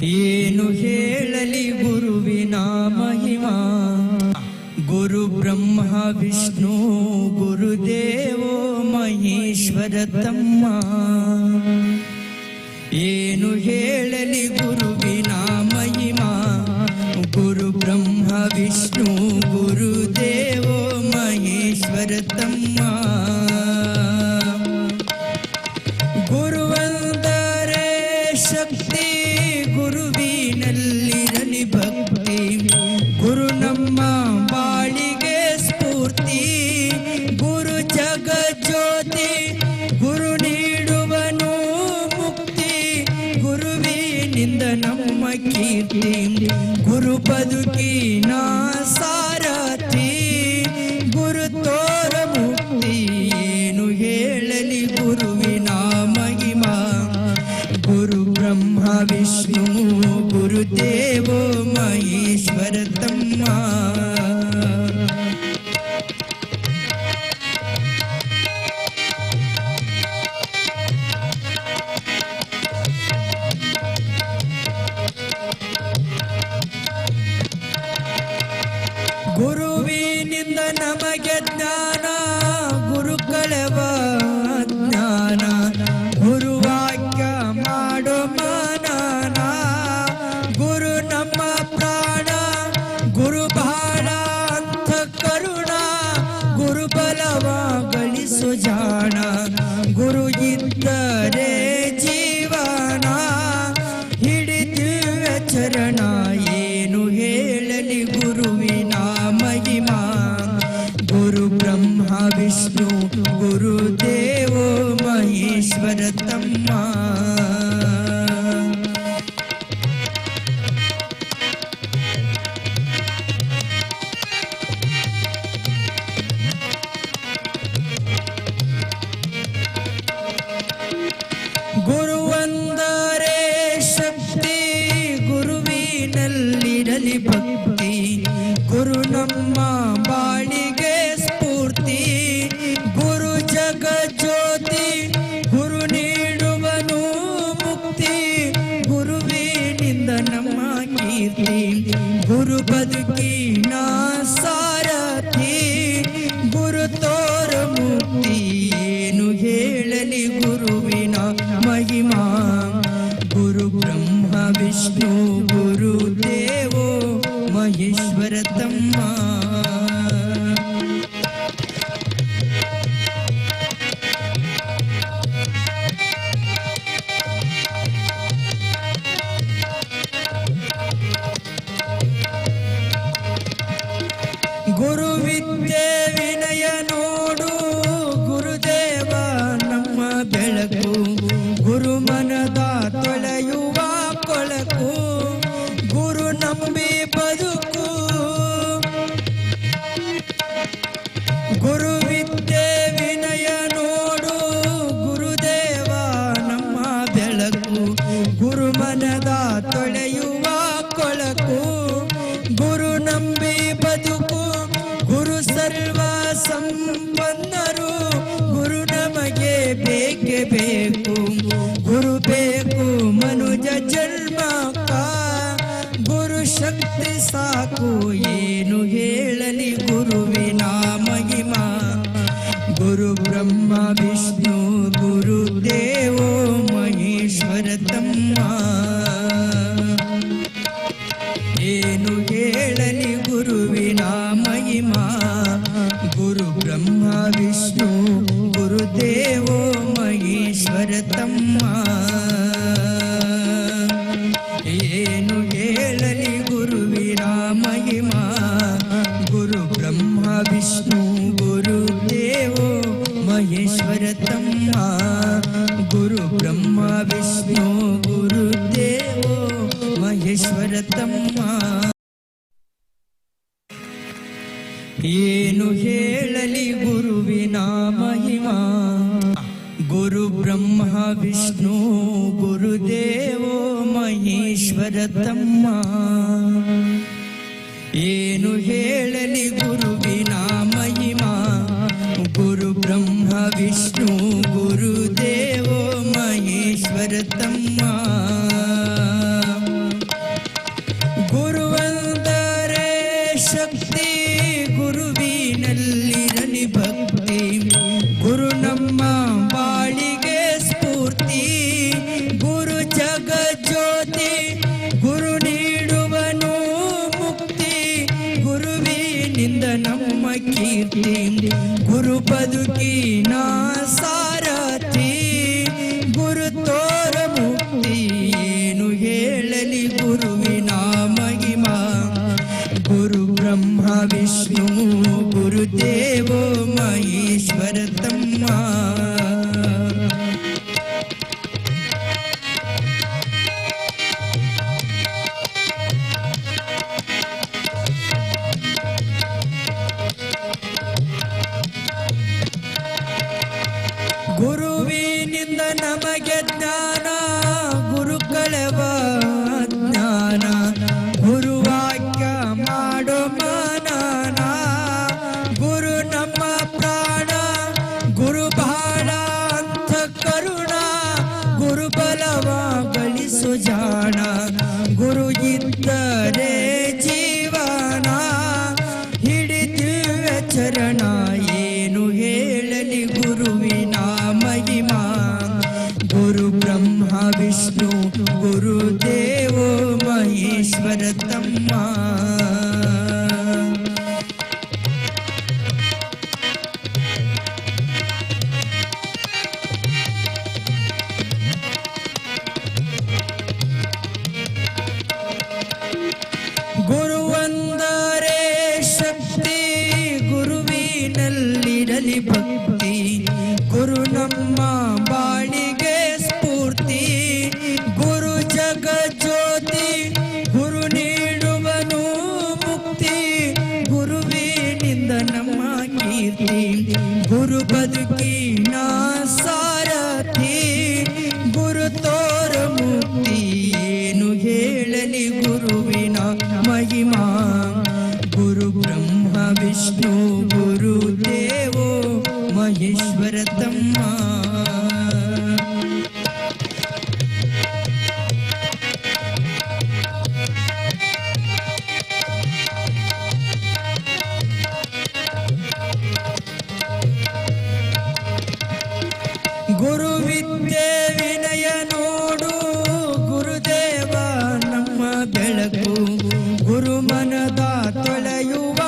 ಏನು ಹೇಳಲಿ ಗುರುವಿನ ಮಹಿಮಾ. ಗುರು ಬ್ರಹ್ಮ ವಿಷ್ಣು ಗುರುದೇವೋ ಮಹೇಶ್ವರ ತಮ್ಮ. ಏನು ಹೇಳಲಿ ಗುರುವಿನ ಮಹಿಮಾ. ಗುರು ಬ್ರಹ್ಮ ವಿಷ್ಣು ಗುರುದೇವೋ ಮಹೇಶ್ವರ ತಮ್ಮ. ಗುರುವಂದರೆ ಶಕ್ತಿ, ಗುರುವಿನಲ್ಲಿರಲಿ ಭಕ್ತಿ. ಗುರು ನಮ್ಮ ಬಾಳಿಗೆ ಸ್ಫೂರ್ತಿ. ಗುರು ಜಗಜ್ಯೋತಿ, ಗುರು ನೀಡುವನು ಮುಕ್ತಿ. ಗುರುವಿನಿಂದ ನಮ್ಮ ಕೀರ್ತಿ, ಗುರು ಬದುಕಿನ ಸಾರಥಿ. ಗುರು ತೋರ ಮುಕ್ತಿ, ಏನು ಹೇಳಲಿ ಗುರುವಿನ ಮಹಿಮಾ. ಗುರು ಬ್ರಹ್ಮ ವಿಷ್ಣು ಗುರುದೇವೋ ಮಹೇಶ್ವರ ತಮ್ಮ. ಗುರುವಿನಿಂದ ನಮಗೆ ಜ್ಞಾನ, ಗುರುಕಳವ ಜ್ಞಾನ. ಗುರುವಾಕ್ಯ ಮಾಡೋ ಮಾನನ. ಗುರು ನಮ್ಮ ಪ್ರಾಣ, ಗುರು ಬಾಳ ಅಂಥ ಕರುಣ. ಗುರು ಬಲವ ಗಳಿಸು ಜಾಣ. ಗುರು ಇದ್ದರೆ ಜೀವನ, ಹಿಡಿದಿವೆ ಚರಣ. ಏನು ಹೇಳಲಿ ಗುರುವಿನ ಮಹಿಮಾ. ಗುರು ಬ್ರಹ್ಮ ವಿಷ್ಣು ಗುರುದೇವೋ ಮಹೇಶ್ವರ ತಮ್ಮ. ಗುರುವಂದರೆ ಶಕ್ತಿ, ಗುರುವಿನಲ್ಲಿರಲಿ ಭಕ್ತಿ. ಗುರು ನಮ್ಮ ಬಾಳಿಗೆ ಸ್ಫೂರ್ತಿ. ಗುರು ಜಗಜ್ಯೋತಿ, ಗುರು ನೀಡುವನು ಮುಕ್ತಿ. ಗುರುವಿನಿಂದ ನಮ್ಮ ಕೀರ್ತಿ, ಗುರು ಬದುಕಿನ ಸಾರಥಿ. ಗುರು ತೋರ ಮುಕ್ತಿ, ಏನು ಹೇಳಲಿ ಗುರುವಿನ ಮಹಿಮಾ. ಗುರು ಬ್ರಹ್ಮ ವಿಷ್ಣು ಗುರುದೇವೋ ಮಹೇಶ್ವರ ತಮ್ಮ. ಗುರು ವಿದ್ಯೆ ವಿನಯ ನೋಡು, ಗುರುದೇವ ನಮ್ಮ ಬೆಳಕು. ಗುರು ಮನದ ತೊಳೆಯುವ ಕೊಳಕು. ಗುರು ನಂಬಿ ಬದುಕು. ಗುರು ವಿದ್ಯೆ ವಿನಯ ನೋಡು, ಗುರುದೇವ ನಮ್ಮ ಬೆಳಕು. ಗುರು ಮನದ ತೊಳೆಯುವ ಕೊಳಕು. ಗುರು ನಂಬಿ ಬದುಕು. ಗುರು ಸರ್ವ ಸಂಪನ್ನರು. ಗುರು ನಮಗೆ ಬೇಕೇ ಬೇಕು. ಗುರು ಬೇಕು ಮನುಜ ಜನ್ಮಕ್ಕ. ಗುರು ಶಕ್ತಿ ಸಾಕು, ಏನು ಹೇಳಲಿ ಗುರುವಿನ ಮಹಿಮಾ. ಗುರು ಬ್ರಹ್ಮ ವಿಷ್ಣು ಗುರುದೇವೋ ಮಹೇಶ್ವರ ತಮ್ಮ. ಏನು ಹೇಳಲಿ ಗುರುವಿನ ಮಹಿಮಾ. ಗುರು ಬ್ರಹ್ಮ ವಿಷ್ಣು ಗುರುದೇವೋ ಮಹೇಶ್ವರ ತಮ್ಮ. ಏನು ಹೇಳಲಿ ಗುರುವಿನ ಮಹಿಮಾ. ಗುರು ಬ್ರಹ್ಮ ವಿಷ್ಣು ಗುರುದೇವೋ ಮಹೇಶ್ವರ ತಮ್ಮ. ಗುರು ಬ್ರಹ್ಮ ವಿಷ್ಣು ಗುರುದೇವೋ ಮಹೇಶ್ವರ ತಮ್ಮ. ಏನು ಹೇಳಲಿ ಗುರುವಿನ ಮಹಿಮಾ. ಗುರು ಬ್ರಹ್ಮ ವಿಷ್ಣು ಗುರುದೇವೋ ಮಹೇಶ್ವರ ತಮ್ಮ. ಏನು ಹೇಳಲಿ ಗುರುವಿನ ಮಹಿಮಾ. ಗುರು ಬ್ರಹ್ಮ ವಿಷ್ಣು ಗುರುದೇವೋ ಮಹೇಶ್ವರ ತಮ್ಮ. ಬದುಕಿನ ಸಾರಥಿ ಗುರು ತೋರ ಮುಕ್ತಿ ಏನು ಹೇಳಲಿ ಗುರುವಿನ ಮಹಿಮಾ ಗುರು ಬ್ರಹ್ಮ ವಿಷ್ಣು ಗುರುದೇವೋ ಮಹೇಶ್ವರ ತಮ್ಮ ಗುರುವಿನಿಂದ ನಮಗೆ ಜ್ಞಾನ ಗುರುಗಳವ ಜ್ಞಾನ ಗುರುವಾಕ್ಯ ಮಾಡೋ ಮಾನನ ಗುರು ನಮ್ಮ ಪ್ರಾಣ ಗುರು ಬಾಳ ಅಂತ ಕರುಣ ಗುರು ಬಲವ ಗಳಿಸು ಜಾಣ ಗುರು ಇದ್ದರೆ ಜೀವನ ಹಿಡಿದಿವೆ ಚರಣ ಏನು ಹೇಳಲಿ ಗುರುವಿನ ಮಹಿಮಾ ಗುರು ಬ್ರಹ್ಮ ವಿಷ್ಣು ಗುರುದೇವೋ ಮಹೇಶ್ವರ ತಮ್ಮ ಗುರುವಂದರೆ ಶಕ್ತಿ ಗುರುವಿನಲ್ಲಿರಲಿ ಭಕ್ತಿ ಗುರು ನಮ್ಮ ಬಾಳಿಗೆ ಸ್ಫೂರ್ತಿ ಗುರು ಜಗಜ್ಯೋತಿ ಗುರು ನೀಡುವನು ಮುಕ್ತಿ ಗುರುವಿನಿಂದ ನಮ್ಮ ಕೀರ್ತಿ ಗುರು ಬದುಕಿನ ಸಾರಥಿ ಗುರು ತೋರ ಮುಕ್ತಿ ಏನು ಹೇಳಲಿ ಗುರುವಿನ ಮಹಿಮಾ ಗುರು ಬ್ರಹ್ಮ ವಿಷ್ಣು ಗುರುದೇವೋ ಮಹೇಶ್ವರ ತಮ್ಮ ಗುರು ವಿದ್ಯೆ ವಿನಯ ನೋಡು ಗುರುದೇವ ನಮ್ಮ ಬೆಳಕು ಗುರು ಮನದ ತೊಳೆಯುವ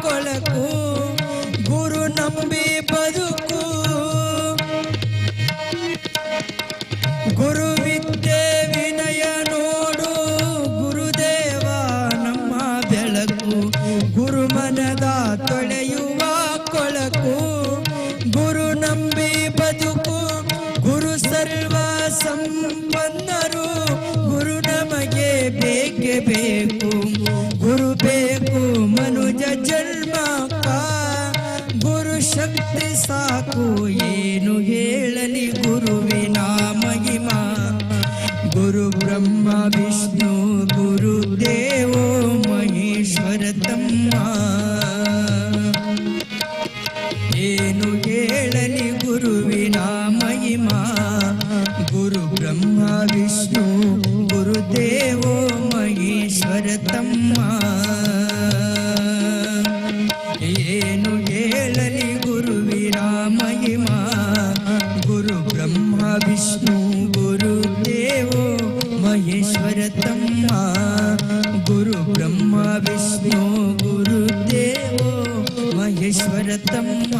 ಕೊಳಕು ಗುರು ನಂಬಿ ಬದುಕು ಗುರು ವಿದ್ಯೆ ವಿನಯ ನೋಡು ಗುರುದೇವ ನಮ್ಮ ಬೆಳಕು ಗುರು ಮನದ ತೊಳೆಯುವ ಕೊಳಕು ಗುರು ನಂಬಿ ಬದುಕು ಗುರು ಸರ್ವ ಸಂಪನ್ನರು ಗುರು ನಮಗೆ ಬೇಕೇ ಬೇಕು ಗುರು ಬೇಕು ಮನುಜ ಜನ್ಮಕ್ಕ ಗುರು ಶಕ್ತಿ ಸಾಕು ಏನು ಹೇಳಲಿ ಗುರುವಿನ ಮಹಿಮಾ ಗುರು ಬ್ರಹ್ಮ ವಿಷ್ಣು ಗುರುದೇವೋ ಮಹೇಶ್ವರ ತಮ್ಮ ಏನು ಹೇಳಲಿ ಗುರುವಿನ ಮಹಿಮಾ ಗುರು ಬ್ರಹ್ಮ ವಿಷ್ಣು ಗುರುದೇವೋ ಮಹೇಶ್ವರ ತಮ್ಮ ಏನು ಹೇಳಲಿ ಗುರುವಿನ ಮಹಿಮಾ ಗುರು ಬ್ರಹ್ಮ ವಿಷ್ಣು ಗುರುದೇವೋ ಮಹೇಶ್ವರ ತಮ್ಮ ಗುರು ಬ್ರಹ್ಮ ವಿಷ್ಣು ಗುರುದೇವೋ ಮಹೇಶ್ವರ ತಮ್ಮ